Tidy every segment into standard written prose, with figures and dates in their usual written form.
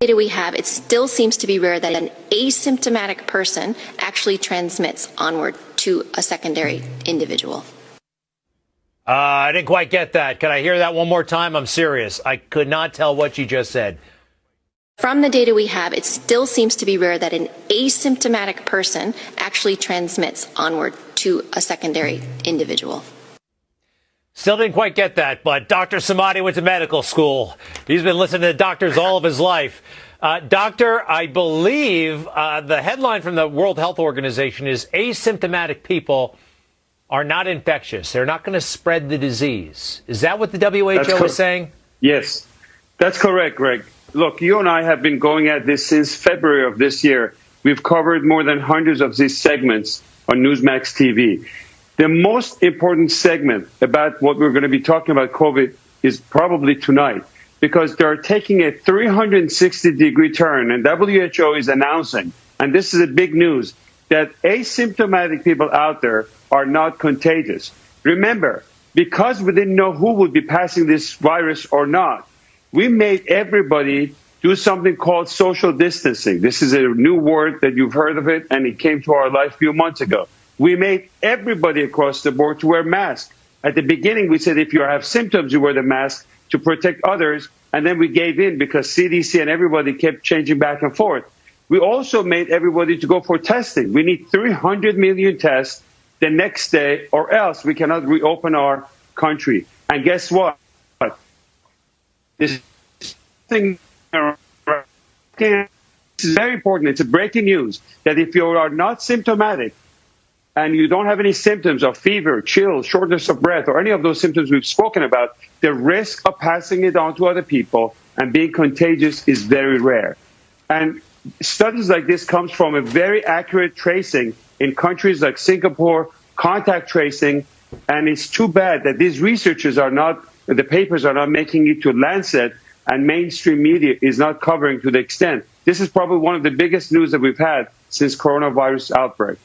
data we have, it still seems to be rare that an asymptomatic person actually transmits onward to a secondary individual. I didn't quite get that. Can I hear that one more time? I'm serious. I could not tell what you just said. From the data we have, it still seems to be rare that an asymptomatic person actually transmits onward to a secondary individual. Still didn't quite get that, but Dr. Samadi went to medical school. He's been listening to doctors all of his life. Doctor, I believe the headline from the World Health Organization is asymptomatic people are not infectious. They're not going to spread the disease. Is that what the WHO is saying? Yes, that's correct, Greg. Look, you and I have been going at this since February of this year. We've covered more than hundreds of these segments on Newsmax TV. The most important segment about what we're going to be talking about COVID is probably tonight, because they're taking a 360-degree turn, and WHO is announcing, and this is a big news, that asymptomatic people out there are not contagious. Remember, because we didn't know who would be passing this virus or not, we made everybody do something called social distancing. This is a new word that you've heard of it, and it came to our life a few months ago. We made everybody across the board to wear masks. At the beginning, we said if you have symptoms, you wear the mask to protect others, and then we gave in because CDC and everybody kept changing back and forth. We also made everybody to go for testing. We need 300 million tests the next day, or else we cannot reopen our country. And guess what? This thing is very important. It's a breaking news that if you are not symptomatic and you don't have any symptoms of fever, chills, shortness of breath, or any of those symptoms we've spoken about, the risk of passing it on to other people and being contagious is very rare. And studies like this comes from a very accurate tracing in countries like Singapore, contact tracing, and it's too bad that these researchers are not, the papers are not making it to Lancet, and mainstream media is not covering to the extent. This is probably one of the biggest news that we've had since coronavirus outbreak.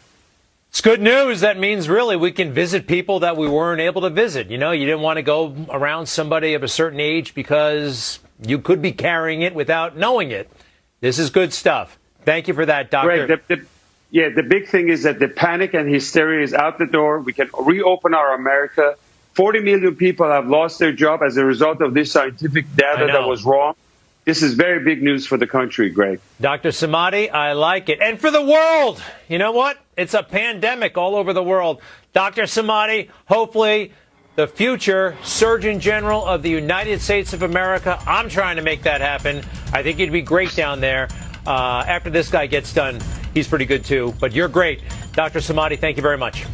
It's good news. That means really we can visit people that we weren't able to visit. You know, you didn't want to go around somebody of a certain age because you could be carrying it without knowing it. This is good stuff. Thank you for that, Doctor. Right. The big thing is that the panic and hysteria is out the door. We can reopen our America. 40 million people have lost their job as a result of this scientific data that was wrong. This is very big news for the country, Greg. Dr. Samadi, I like it. And for the world, you know what? It's a pandemic all over the world. Dr. Samadi, hopefully the future Surgeon General of the United States of America. I'm trying to make that happen. I think he'd be great down there. After this guy gets done, he's pretty good too. But you're great. Dr. Samadi, thank you very much.